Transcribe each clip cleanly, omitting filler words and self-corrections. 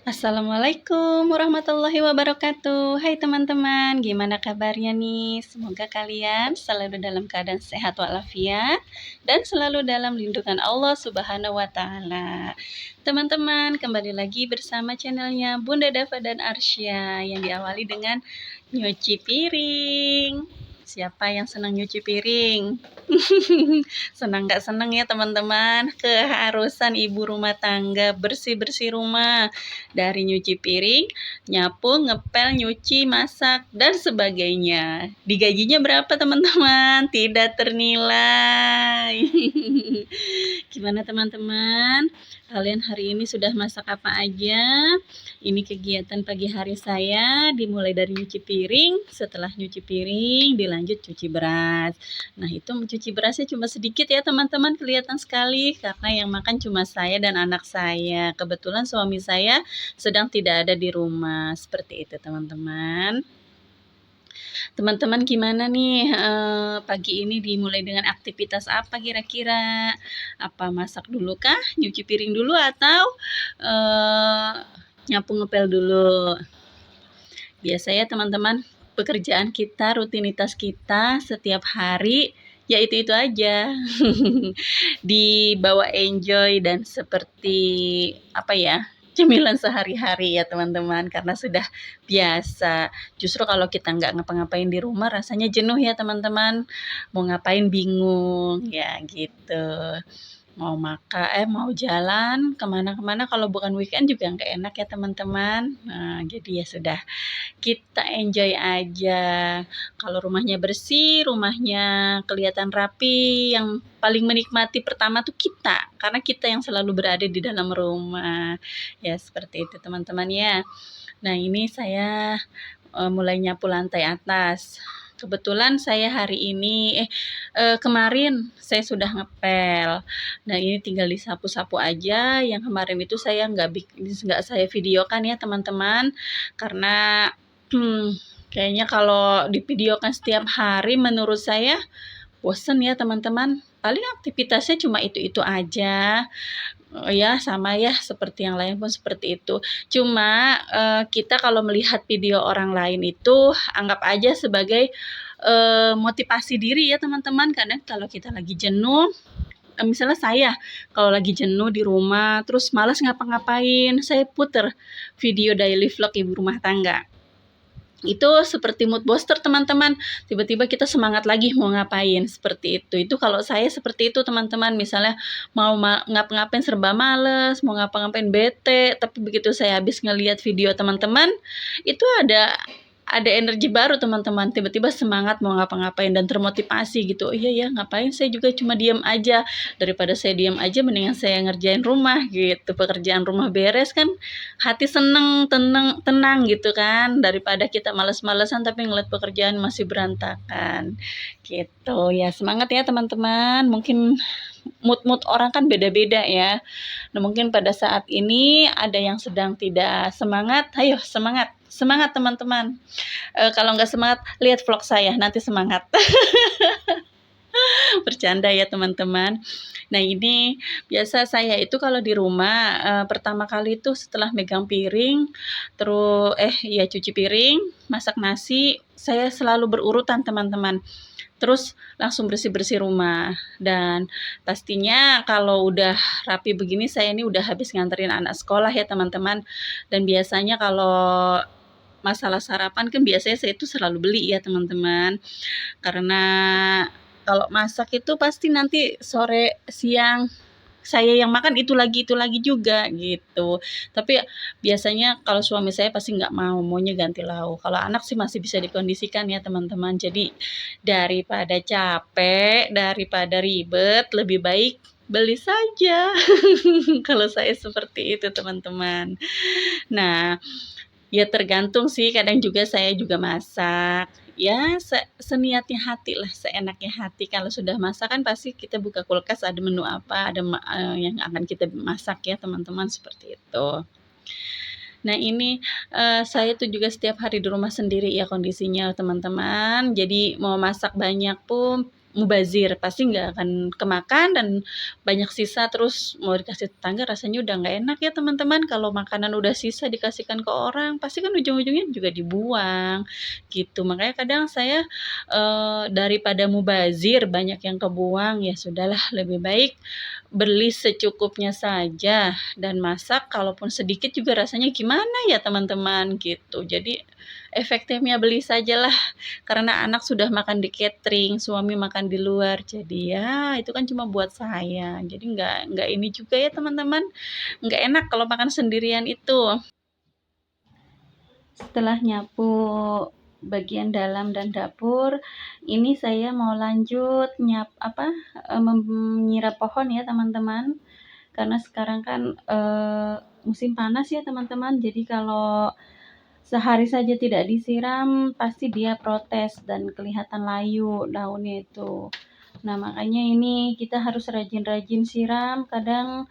Assalamualaikum warahmatullahi wabarakatuh. Hai teman-teman, gimana kabarnya nih? Semoga kalian selalu dalam keadaan sehat walafiat dan selalu dalam lindungan Allah Subhanahu wa taala. Teman-teman, kembali lagi bersama channelnya Bunda Dava dan Arsya yang diawali dengan nyuci piring. Siapa yang senang nyuci piring? Senang nggak senang ya teman-teman? Keharusan ibu rumah tangga bersih-bersih rumah. Dari nyuci piring, nyapu, ngepel, nyuci, masak, dan sebagainya. Digajinya berapa teman-teman? Tidak ternilai. Gimana teman-teman? Kalian hari ini sudah masak apa aja? Ini kegiatan pagi hari saya dimulai dari nyuci piring. Setelah nyuci piring dilanjut cuci beras. Nah itu mencuci berasnya cuma sedikit ya teman-teman, kelihatan sekali karena yang makan cuma saya dan anak saya. Kebetulan suami saya sedang tidak ada di rumah. Seperti itu teman-teman. Teman-teman gimana nih pagi ini dimulai dengan aktivitas apa kira-kira? Apa masak dulu kah? Nyuci piring dulu atau nyapu ngepel dulu? Biasanya teman-teman, pekerjaan kita, rutinitas kita setiap hari ya itu aja. Dibawa enjoy dan seperti apa ya, cemilan sehari-hari ya teman-teman, karena sudah biasa. Justru kalau kita nggak ngapa-ngapain di rumah rasanya jenuh ya teman-teman, mau ngapain bingung ya gitu. Mau jalan kemana-kemana kalau bukan weekend juga nggak enak ya teman-teman. Nah jadi ya sudah, kita enjoy aja. Kalau rumahnya bersih, rumahnya kelihatan rapi, yang paling menikmati pertama tuh kita, karena kita yang selalu berada di dalam rumah. Ya seperti itu teman-teman ya. Nah ini saya mulai nyapu lantai atas. Kebetulan saya hari ini kemarin saya sudah ngepel. Nah ini tinggal disapu-sapu aja. Yang kemarin itu saya nggak saya videokan ya teman-teman, karena kayaknya kalau divideokan setiap hari menurut saya bosen ya teman-teman. Paling aktivitasnya cuma itu-itu aja. Ya sama ya seperti yang lain pun seperti itu. Cuma kita kalau melihat video orang lain itu anggap aja sebagai motivasi diri ya teman-teman. Kadang kalau kita lagi jenuh, misalnya saya kalau lagi jenuh di rumah terus malas ngapa-ngapain, saya puter video daily vlog ibu rumah tangga. Itu seperti mood booster teman-teman, tiba-tiba kita semangat lagi mau ngapain, seperti itu kalau saya seperti itu teman-teman. Misalnya mau ngapa-ngapain serba males, mau ngapa-ngapain bete, tapi begitu saya habis ngelihat video teman-teman itu ada energi baru teman-teman, tiba-tiba semangat mau ngapa-ngapain dan termotivasi gitu. Oh iya ya, ngapain, saya juga cuma diam aja, daripada saya diam aja mendingan saya ngerjain rumah gitu. Pekerjaan rumah beres kan hati seneng, tenang gitu kan, daripada kita males-malesan tapi ngeliat pekerjaan masih berantakan gitu ya. Semangat ya teman-teman. Mungkin mood orang kan beda-beda ya. Nah mungkin pada saat ini ada yang sedang tidak semangat, ayo semangat teman-teman. Kalau nggak semangat, lihat vlog saya, nanti semangat. Bercanda ya teman-teman. Nah ini biasa saya itu kalau di rumah pertama kali itu setelah megang piring, terus ya cuci piring, masak nasi, saya selalu berurutan teman-teman. Terus langsung bersih-bersih rumah. Dan pastinya kalau udah rapi begini, saya ini udah habis nganterin anak sekolah ya teman-teman. Dan biasanya kalau masalah sarapan kan biasanya saya itu selalu beli ya teman-teman. Karena kalau masak itu pasti nanti sore, siang, saya yang makan itu lagi juga gitu. Tapi biasanya kalau suami saya pasti nggak maunya ganti lauk. Kalau anak sih masih bisa dikondisikan ya teman-teman. Jadi daripada capek, daripada ribet, lebih baik beli saja. Kalau saya seperti itu teman-teman. Nah ya tergantung sih, kadang juga saya juga masak. Ya seniatnya hati lah, seenaknya hati. Kalau sudah masak kan pasti kita buka kulkas ada menu apa, ada yang akan kita masak ya teman-teman, seperti itu. Nah ini saya tuh juga setiap hari di rumah sendiri ya kondisinya teman-teman. Jadi mau masak banyak pun mubazir, pasti nggak akan kemakan dan banyak sisa terus mau dikasih tetangga rasanya udah nggak enak ya teman-teman. Kalau makanan udah sisa dikasihkan ke orang, pasti kan ujung-ujungnya juga dibuang, gitu. Makanya kadang saya, daripada mubazir banyak yang kebuang, ya sudahlah lebih baik beli secukupnya saja dan masak kalaupun sedikit juga rasanya gimana ya teman-teman, gitu. Jadi efektifnya beli sajalah karena anak sudah makan di catering, suami makan di luar, jadi ya itu kan cuma buat saya. Jadi nggak ini juga ya teman-teman, nggak enak kalau makan sendirian itu. Setelah nyapu bagian dalam dan dapur, ini saya mau lanjut menyiram pohon ya teman-teman. Karena sekarang kan musim panas ya teman-teman. Jadi kalau sehari saja tidak disiram, pasti dia protes dan kelihatan layu daunnya itu. Nah, makanya ini kita harus rajin-rajin siram. Kadang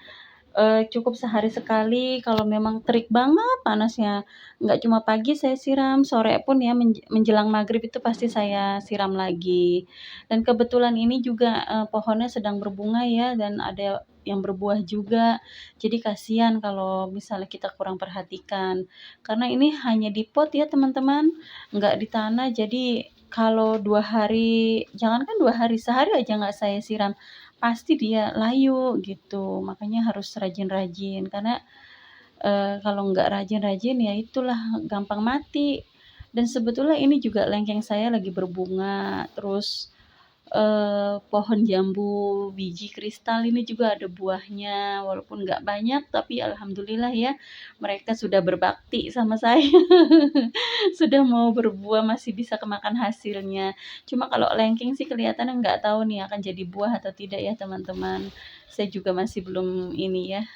cukup sehari sekali kalau memang terik banget panasnya. Nggak cuma pagi saya siram, sore pun ya menjelang maghrib itu pasti saya siram lagi. Dan kebetulan ini juga pohonnya sedang berbunga ya dan ada yang berbuah juga. Jadi kasihan kalau misalnya kita kurang perhatikan. Karena ini hanya di pot ya teman-teman, nggak di tanah. Jadi kalau 2 hari, jangankan 2 hari, sehari aja nggak saya siram, pasti dia layu gitu. Makanya harus rajin-rajin karena kalau nggak rajin-rajin ya itulah gampang mati. Dan sebetulnya ini juga lengkeng saya lagi berbunga, terus pohon jambu biji kristal ini juga ada buahnya, walaupun nggak banyak tapi alhamdulillah ya, mereka sudah berbakti sama saya. Sudah mau berbuah, masih bisa kemakan hasilnya. Cuma kalau lengking sih kelihatannya nggak tahu nih akan jadi buah atau tidak ya teman-teman. Saya juga masih belum ini ya,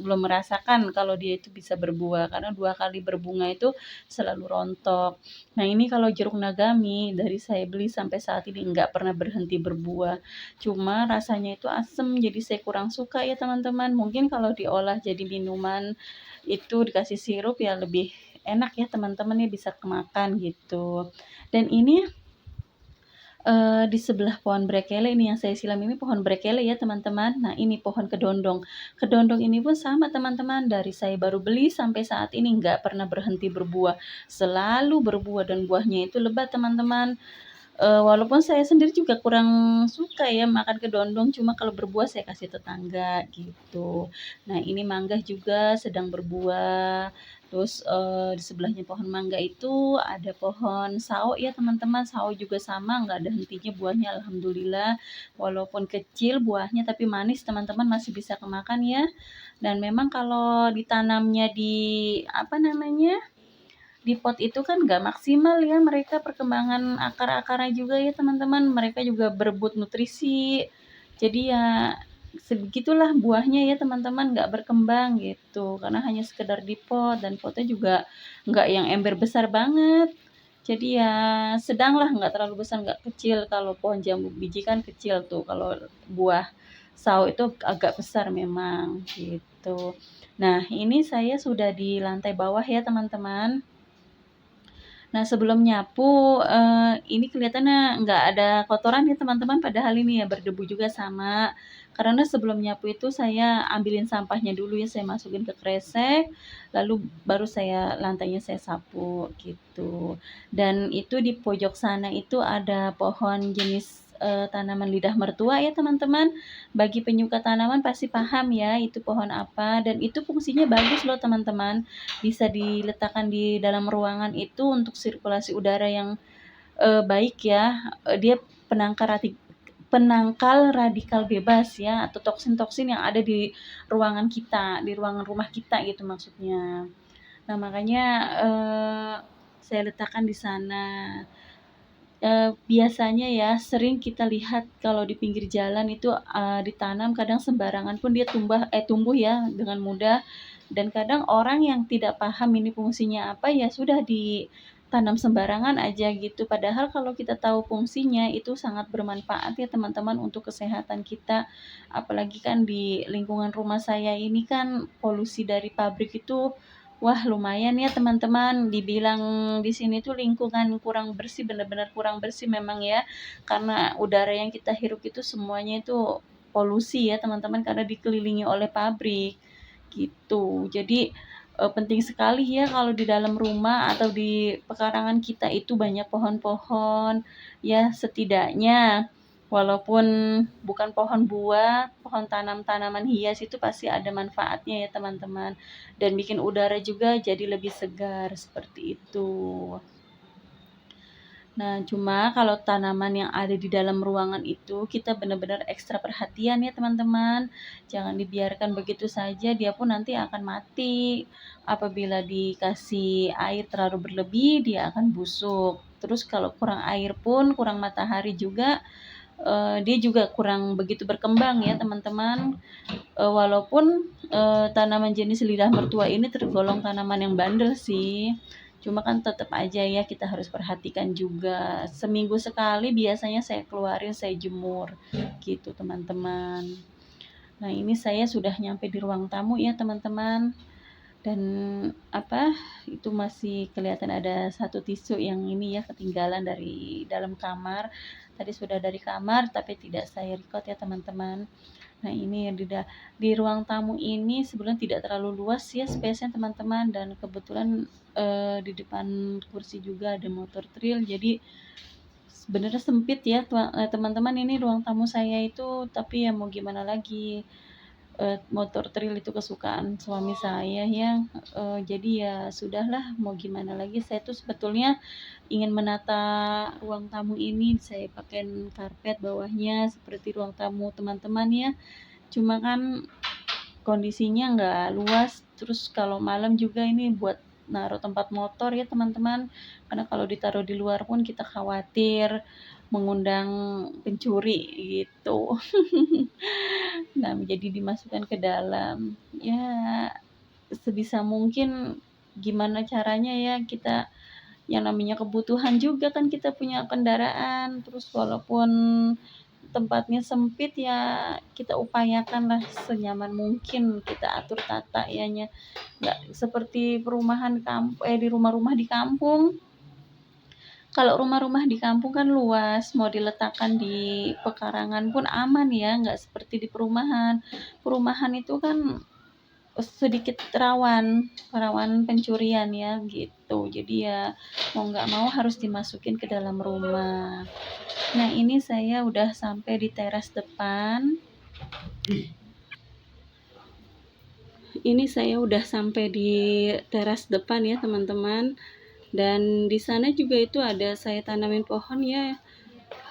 belum merasakan kalau dia itu bisa berbuah, karena 2 kali berbunga itu selalu rontok. Nah, ini kalau jeruk nagami dari saya beli sampai saat ini nggak pernah berhenti berbuah. Cuma rasanya itu asem, jadi saya kurang suka ya teman-teman. Mungkin kalau diolah jadi minuman itu dikasih sirup ya lebih enak ya teman-teman ya, bisa kemakan gitu. Dan ini di sebelah pohon brekele ini yang saya silam ini pohon brekele ya teman-teman. Nah ini pohon kedondong. Kedondong ini pun sama teman-teman, dari saya baru beli sampai saat ini nggak pernah berhenti berbuah. Selalu berbuah dan buahnya itu lebat teman-teman. Walaupun saya sendiri juga kurang suka ya makan kedondong, cuma kalau berbuah saya kasih tetangga gitu. Nah ini mangga juga sedang berbuah. Terus di sebelahnya pohon mangga itu ada pohon sao ya teman-teman. Sao juga sama, nggak ada hentinya buahnya alhamdulillah. Walaupun kecil buahnya tapi manis teman-teman, masih bisa kemakan ya. Dan memang kalau ditanamnya di apa namanya, di pot itu kan nggak maksimal ya mereka perkembangan akar-akarnya juga ya teman-teman. Mereka juga berebut nutrisi. Jadi ya sebegitulah buahnya ya teman-teman, nggak berkembang gitu. Karena hanya sekedar di pot dan potnya juga nggak yang ember besar banget. Jadi ya sedang lah, nggak terlalu besar, nggak kecil. Kalau pohon jambu biji kan kecil tuh. Kalau buah sawo itu agak besar memang gitu. Nah, ini saya sudah di lantai bawah ya teman-teman. Nah, sebelum nyapu, ini kelihatannya nggak ada kotoran ya teman-teman, padahal ini ya berdebu juga sama. Karena sebelum nyapu itu saya ambilin sampahnya dulu ya, saya masukin ke kresek, lalu baru lantainya saya sapu gitu. Dan itu di pojok sana itu ada pohon jenis tanaman lidah mertua ya teman-teman. Bagi penyuka tanaman pasti paham ya itu pohon apa, dan itu fungsinya bagus loh teman-teman, bisa diletakkan di dalam ruangan itu untuk sirkulasi udara yang baik ya. Dia penangkal penangkal radikal bebas ya, atau toksin-toksin yang ada di ruangan kita, di ruangan rumah kita gitu maksudnya. Nah, makanya saya letakkan di sana. Biasanya ya sering kita lihat kalau di pinggir jalan itu ditanam, kadang sembarangan pun dia tumbuh ya dengan mudah. Dan kadang orang yang tidak paham ini fungsinya apa, ya sudah ditanam sembarangan aja gitu. Padahal kalau kita tahu fungsinya itu sangat bermanfaat ya teman-teman untuk kesehatan kita. Apalagi kan di lingkungan rumah saya ini kan polusi dari pabrik itu Wah, lumayan ya teman-teman, dibilang di sini tuh lingkungan kurang bersih, benar-benar kurang bersih memang ya, karena udara yang kita hirup itu semuanya itu polusi ya teman-teman, karena dikelilingi oleh pabrik, gitu. Jadi, penting sekali ya kalau di dalam rumah atau di pekarangan kita itu banyak pohon-pohon, ya setidaknya walaupun bukan pohon buah, pohon tanaman hias itu pasti ada manfaatnya ya teman-teman. Dan bikin udara juga jadi lebih segar seperti itu. Nah, cuma kalau tanaman yang ada di dalam ruangan itu kita benar-benar ekstra perhatian ya teman-teman. Jangan dibiarkan begitu saja, dia pun nanti akan mati. Apabila dikasih air terlalu berlebih, dia akan busuk. Terus kalau kurang air pun, kurang matahari juga, dia juga kurang begitu berkembang ya teman-teman. Walaupun, tanaman jenis lidah mertua ini tergolong tanaman yang bandel sih, cuma kan tetap aja ya kita harus perhatikan juga. Seminggu sekali biasanya saya keluarin, saya jemur, gitu teman-teman. Nah, ini saya sudah nyampe di ruang tamu ya teman-teman, dan itu masih kelihatan ada satu tisu yang ini ya ketinggalan dari dalam kamar. Tadi sudah dari kamar tapi tidak saya record ya teman-teman. Nah, ini di ruang tamu ini sebenarnya tidak terlalu luas ya space-nya teman-teman, dan kebetulan di depan kursi juga ada motor trail, jadi sebenarnya sempit ya teman-teman, ini ruang tamu saya itu, tapi ya mau gimana lagi, motor trail itu kesukaan suami saya ya, jadi ya sudahlah mau gimana lagi, saya tuh sebetulnya ingin menata ruang tamu ini, saya pakai karpet bawahnya seperti ruang tamu teman-teman ya. Cuma kan kondisinya nggak luas, terus kalau malam juga ini buat naruh tempat motor ya teman-teman, karena kalau ditaruh di luar pun kita khawatir mengundang pencuri gitu. Nah, jadi dimasukkan ke dalam. Ya, sebisa mungkin gimana caranya ya kita, yang namanya kebutuhan juga kan kita punya kendaraan, terus walaupun tempatnya sempit ya kita upayakanlah senyaman mungkin kita atur tata ianya, nggak seperti di rumah-rumah di kampung. Kalau rumah-rumah di kampung kan luas, mau diletakkan di pekarangan pun aman ya, nggak seperti di perumahan. Perumahan itu kan sedikit rawan rawan pencurian ya gitu, jadi ya mau nggak mau harus dimasukin ke dalam rumah. Nah, ini saya udah sampai di teras depan. Ini saya udah sampai di teras depan ya teman-teman, dan di sana juga itu ada saya tanamin pohon ya,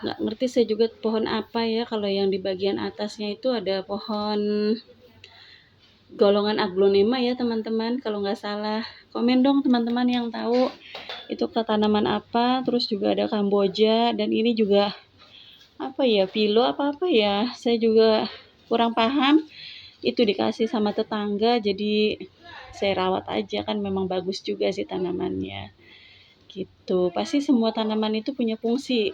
nggak ngerti saya juga pohon apa ya. Kalau yang di bagian atasnya itu ada pohon golongan aglonema ya teman-teman, kalau nggak salah. Komen dong teman-teman yang tahu itu ke tanaman apa. Terus juga ada kamboja, dan ini juga apa ya, pilo apa ya, saya juga kurang paham. Itu dikasih sama tetangga, jadi saya rawat aja, kan memang bagus juga sih tanamannya gitu. Pasti semua tanaman itu punya fungsi,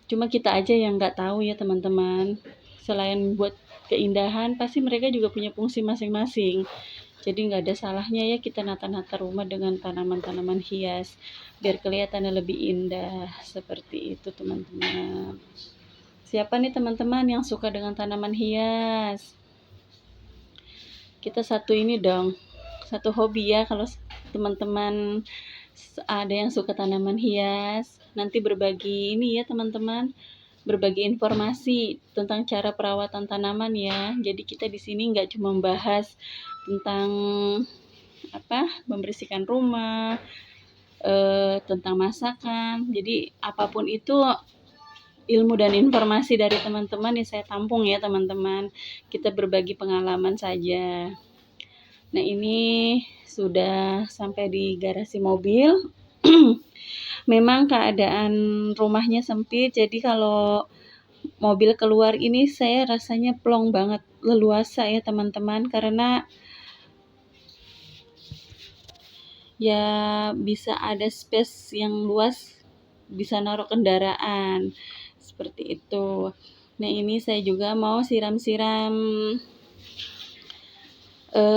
cuma kita aja yang nggak tahu ya teman-teman. Selain buat keindahan, pasti mereka juga punya fungsi masing-masing. Jadi nggak ada salahnya ya kita nata-nata rumah dengan tanaman-tanaman hias, biar kelihatannya lebih indah, seperti itu teman-teman. Siapa nih teman-teman yang suka dengan tanaman hias? Kita satu ini dong, satu hobi ya. Kalau teman-teman ada yang suka tanaman hias, nanti berbagi ini ya teman-teman, berbagi informasi tentang cara perawatan tanaman ya. Jadi kita di sini nggak cuma membahas tentang membersihkan rumah, tentang masakan. Jadi apapun itu ilmu dan informasi dari teman-teman yang saya tampung ya teman-teman. Kita berbagi pengalaman saja. Nah, ini sudah sampai di garasi mobil. Memang keadaan rumahnya sempit, jadi kalau mobil keluar ini saya rasanya plong banget, leluasa ya teman-teman, karena ya bisa ada space yang luas, bisa naruh kendaraan, seperti itu. Nah, ini saya juga mau siram-siram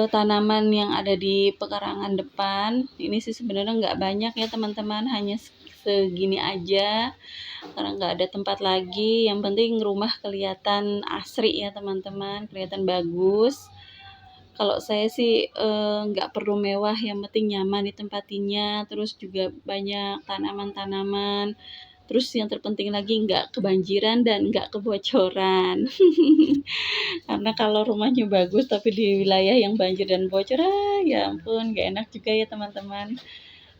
tanaman yang ada di pekarangan depan. Ini sih sebenarnya nggak banyak ya teman-teman, hanya segini aja karena nggak ada tempat lagi. Yang penting rumah kelihatan asri ya teman-teman, kelihatan bagus. Kalau saya sih nggak perlu mewah, yang penting nyaman ditempatinya, terus juga banyak tanaman-tanaman. Terus yang terpenting lagi nggak kebanjiran dan nggak kebocoran. Karena kalau rumahnya bagus tapi di wilayah yang banjir dan bocor, ya ampun, nggak enak juga ya teman-teman.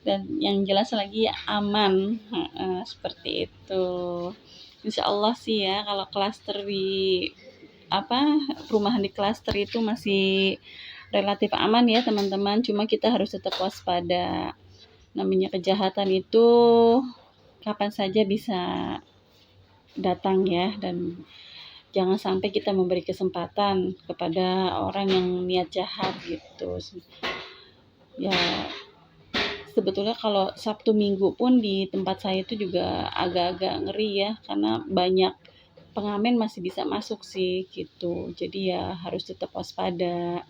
Dan yang jelas lagi ya aman, seperti itu. Insya Allah sih ya kalau klaster di perumahan di klaster itu masih relatif aman ya teman-teman. Cuma kita harus tetap waspada. Namanya kejahatan itu kapan saja bisa datang ya, dan jangan sampai kita memberi kesempatan kepada orang yang niat jahat gitu. Ya sebetulnya kalau Sabtu Minggu pun di tempat saya itu juga agak-agak ngeri ya, karena banyak pengamen masih bisa masuk sih gitu. Jadi ya harus tetap waspada.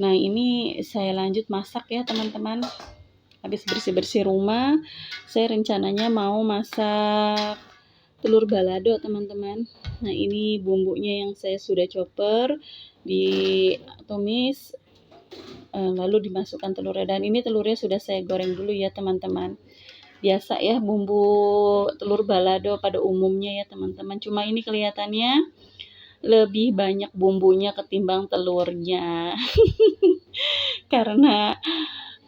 Nah ini saya lanjut masak ya teman-teman. Habis bersih-bersih rumah, saya rencananya mau masak telur balado teman-teman. Nah ini bumbunya yang saya sudah chopper, ditumis, lalu dimasukkan telurnya, dan ini telurnya sudah saya goreng dulu ya teman-teman. Biasa ya bumbu telur balado pada umumnya ya teman-teman, cuma ini kelihatannya lebih banyak bumbunya ketimbang telurnya. Karena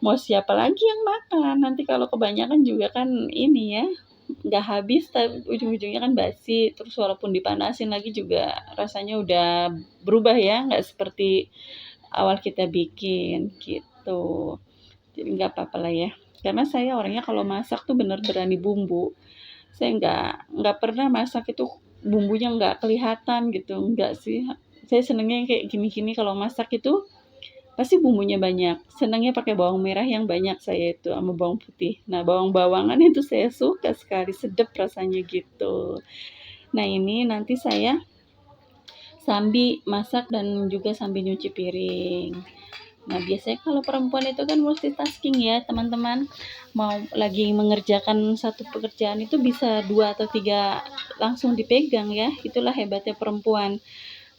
mau siapa lagi yang makan, nanti kalau kebanyakan juga kan ini ya, nggak habis, tapi ujung-ujungnya kan basi. Terus walaupun dipanasin lagi juga rasanya udah berubah ya, nggak seperti awal kita bikin gitu. Jadi nggak apa-apa lah ya, karena saya orangnya kalau masak tuh bener berani bumbu. Saya nggak pernah masak itu bumbunya nggak kelihatan gitu, nggak sih. Saya senengnya kayak gini-gini, kalau masak itu pasti bumbunya banyak. Senangnya pakai bawang merah yang banyak saya itu, sama bawang putih. Nah, bawang-bawangan itu saya suka sekali, sedap rasanya gitu. Nah, ini nanti saya sambil masak dan juga sambil nyuci piring. Nah, biasanya kalau perempuan itu kan multitasking ya, teman-teman. Mau lagi mengerjakan satu pekerjaan itu bisa 2 atau 3 langsung dipegang ya. Itulah hebatnya perempuan.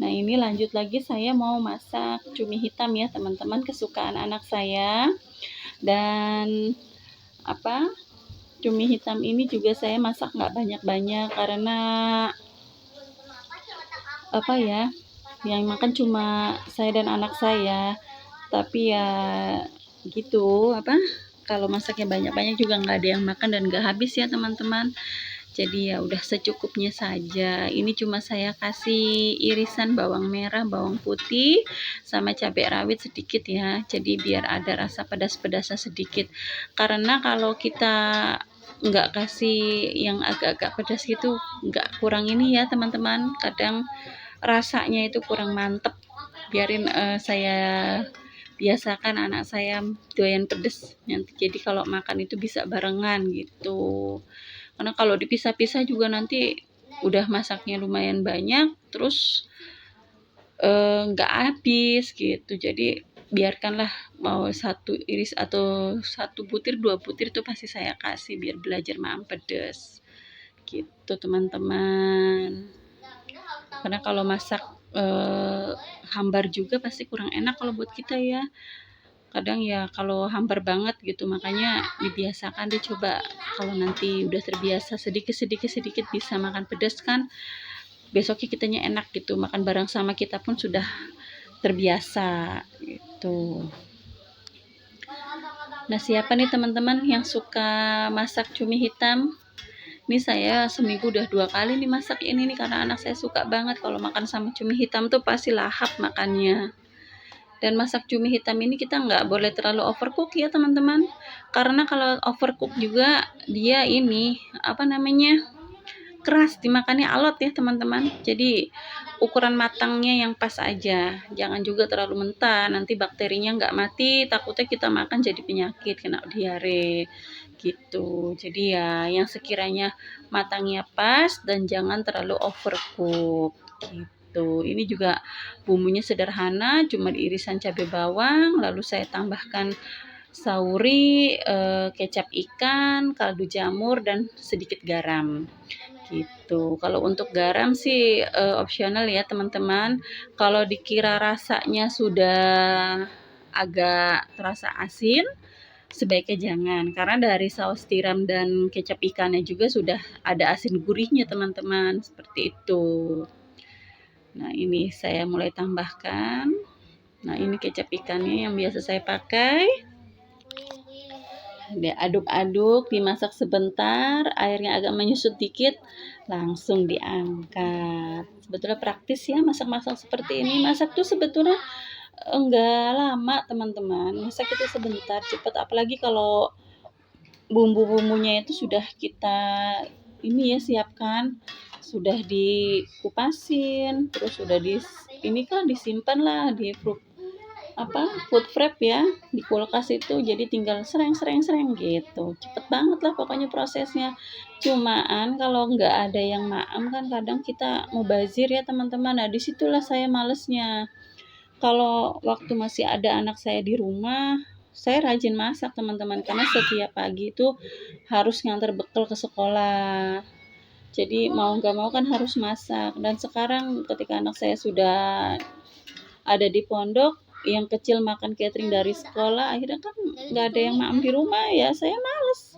Nah, ini lanjut lagi saya mau masak cumi hitam ya, teman-teman, kesukaan anak saya. Dan cumi hitam ini juga saya masak nggak banyak-banyak karena yang makan cuma saya dan anak saya. Tapi ya gitu, kalau masaknya banyak-banyak juga nggak ada yang makan dan nggak habis ya teman-teman. Jadi ya udah secukupnya saja. Ini cuma saya kasih irisan bawang merah, bawang putih, sama cabai rawit sedikit ya. Jadi biar ada rasa pedas-pedasnya sedikit. Karena kalau kita nggak kasih yang agak-agak pedas gitu, nggak, kurang ini ya teman-teman. Kadang rasanya itu kurang mantep. Biarin saya biasakan anak saya doyan pedes. Jadi kalau makan itu bisa barengan gitu. Karena kalau dipisah-pisah juga nanti udah masaknya lumayan banyak, terus nggak habis gitu. Jadi biarkanlah, mau 1 iris atau 1 butir 2 butir itu pasti saya kasih biar belajar makan pedes gitu teman-teman. Karena kalau masak hambar juga pasti kurang enak kalau buat kita ya. Kadang ya kalau hambar banget gitu, makanya dibiasakan deh, coba kalau nanti udah terbiasa sedikit bisa makan pedas kan, besoknya kitanya enak gitu, makan bareng sama kita pun sudah terbiasa gitu. Nah, siapa nih teman-teman yang suka masak cumi hitam? Ini saya seminggu udah 2 kali nih masak ini nih, karena anak saya suka banget kalau makan sama cumi hitam tuh pasti lahap makannya. Dan masak cumi hitam ini kita nggak boleh terlalu overcook ya teman-teman, karena kalau overcook juga dia ini keras, dimakannya alot ya teman-teman. Jadi ukuran matangnya yang pas aja, jangan juga terlalu mentah, nanti bakterinya nggak mati, takutnya kita makan jadi penyakit, kena diare gitu. Jadi ya yang sekiranya matangnya pas dan jangan terlalu overcook gitu. gitu. Ini juga bumbunya sederhana, cuma irisan cabai bawang, lalu saya tambahkan sauri, kecap ikan, kaldu jamur, dan sedikit garam gitu. Kalau untuk garam sih opsional ya teman-teman. Kalau dikira rasanya sudah agak terasa asin, sebaiknya jangan, karena dari saus tiram dan kecap ikannya juga sudah ada asin gurihnya teman-teman, seperti itu. Nah ini saya mulai tambahkan. Nah ini kecap ikannya yang biasa saya pakai. Diaduk-aduk, dimasak sebentar, airnya agak menyusut dikit, langsung diangkat. Sebetulnya praktis ya masak-masak seperti ini. Masak tuh sebetulnya enggak lama teman-teman. Masak itu sebentar, cepat. Apalagi kalau bumbu-bumbunya itu sudah kita ini ya siapkan, sudah dikupasin, terus sudah ini kan disimpan lah di food prep ya, di kulkas itu, jadi tinggal sereng gitu, cepet banget lah pokoknya prosesnya. Cuman kalau nggak ada yang maem kan kadang kita mubazir ya teman-teman. Nah disitulah saya malesnya. Kalau waktu masih ada anak saya di rumah, saya rajin masak teman-teman, karena setiap pagi itu harus ngantar bekal ke sekolah. Jadi mau nggak mau kan harus masak. Dan sekarang ketika anak saya sudah ada di pondok, yang kecil makan catering dari sekolah, akhirnya kan nggak ada yang maem di rumah ya, saya males.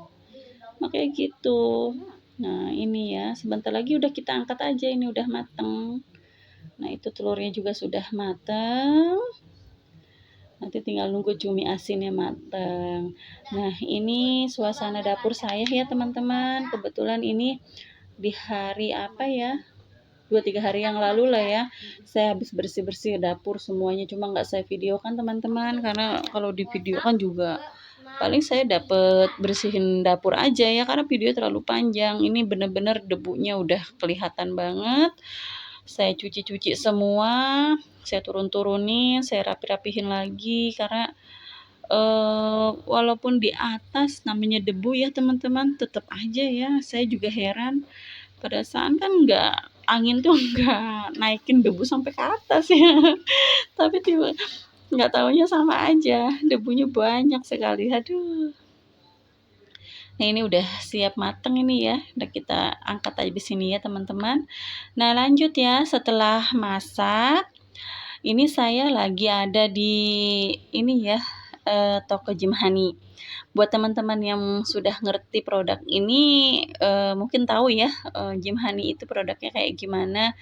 Makanya gitu. Nah ini ya, sebentar lagi udah kita angkat aja, ini udah mateng. Nah itu telurnya juga sudah mateng. Nanti tinggal nunggu cumi asinnya mateng. Nah ini suasana dapur saya ya teman-teman. Kebetulan ini di hari apa ya, 2-3 hari yang lalu lah ya, saya habis bersih-bersih dapur semuanya, cuma nggak saya videokan teman-teman, karena kalau di videokan juga paling saya dapet bersihin dapur aja ya, karena video terlalu panjang. Ini bener-bener debunya udah kelihatan banget. Saya cuci-cuci semua, saya turun-turunin, saya rapi-rapihin lagi, karena walaupun di atas namanya debu ya teman-teman, tetap aja ya, saya juga heran. Perasaan kan angin tuh nggak naikin debu sampai ke atas ya. Tapi nggak taunya sama aja, debunya banyak sekali. Aduh. Nah ini udah siap mateng ini ya. Udah kita angkat aja di sini ya teman-teman. Nah lanjut ya, setelah masak, ini saya lagi ada di ini ya, toko Jimhani. Buat teman-teman yang sudah ngerti produk ini, mungkin tahu ya, Jimhani itu produknya kayak gimana.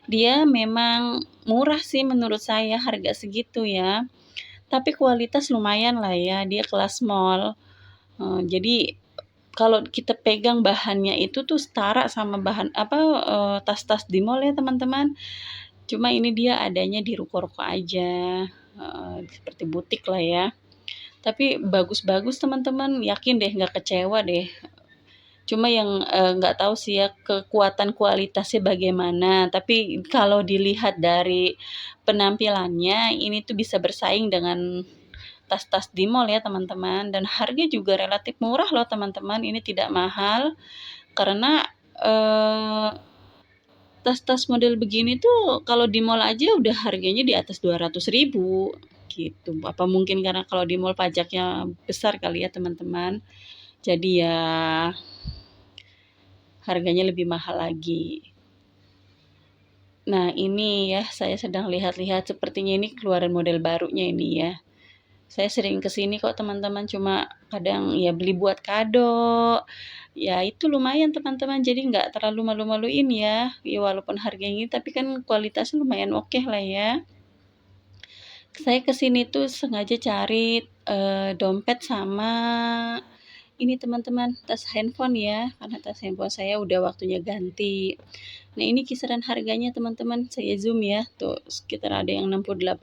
Dia memang murah sih menurut saya, harga segitu ya. Tapi kualitas lumayan lah ya, dia kelas mall. Jadi kalau kita pegang bahannya itu tuh setara sama bahan tas-tas di mall ya teman-teman. Cuma ini dia adanya di ruko-ruko aja, seperti butik lah ya. Tapi bagus-bagus teman-teman, yakin deh nggak kecewa deh. Cuma yang nggak tahu sih ya kekuatan kualitasnya bagaimana. Tapi kalau dilihat dari penampilannya, ini tuh bisa bersaing dengan tas-tas di mall ya teman-teman. Dan harga juga relatif murah loh teman-teman. Ini tidak mahal karena tas-tas model begini tuh kalau di mall aja udah harganya di atas 200.000 gitu. Apa mungkin karena kalau di mall pajaknya besar kali ya teman-teman. Jadi ya harganya lebih mahal lagi. Nah ini ya, saya sedang lihat-lihat, sepertinya ini keluaran model barunya ini ya. Saya sering kesini kok teman-teman, cuma kadang ya beli buat kado. Ya itu lumayan teman-teman, jadi nggak terlalu malu-maluin ya. Ya walaupun harganya tapi kan kualitasnya lumayan oke lah ya. Saya kesini tuh sengaja cari dompet sama ini teman-teman, tas handphone ya, karena tas handphone saya udah waktunya ganti. Nah ini kisaran harganya teman-teman, saya zoom ya, tuh sekitar ada yang 68.000,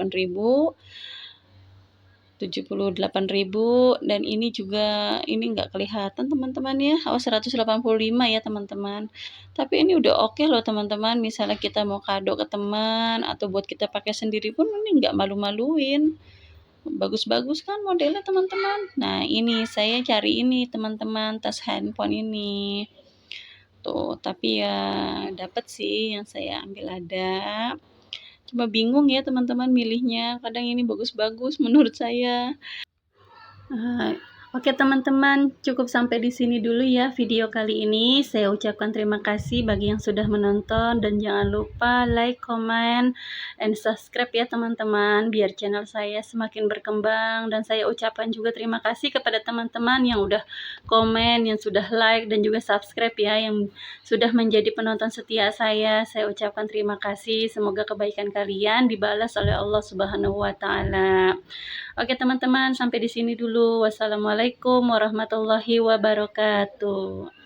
78.000, dan ini juga ini nggak kelihatan teman-teman ya. 185 ya teman-teman. Tapi ini udah oke loh teman-teman. Misalnya kita mau kado ke teman atau buat kita pakai sendiri pun ini nggak malu-maluin. Bagus-bagus kan modelnya teman-teman. Nah ini saya cari ini teman-teman, tas handphone ini. Tuh, tapi ya dapat sih yang saya ambil ada. Cuma bingung ya teman-teman milihnya, kadang ini bagus-bagus menurut saya. Oke teman-teman, cukup sampai di sini dulu ya video kali ini. Saya ucapkan terima kasih bagi yang sudah menonton dan jangan lupa like, comment, and subscribe ya teman-teman biar channel saya semakin berkembang. Dan saya ucapkan juga terima kasih kepada teman-teman yang udah komen, yang sudah like dan juga subscribe ya, yang sudah menjadi penonton setia saya. Saya ucapkan terima kasih. Semoga kebaikan kalian dibalas oleh Allah Subhanahu wa taala. Oke teman-teman, sampai di sini dulu. Wassalamualaikum warahmatullahi wabarakatuh.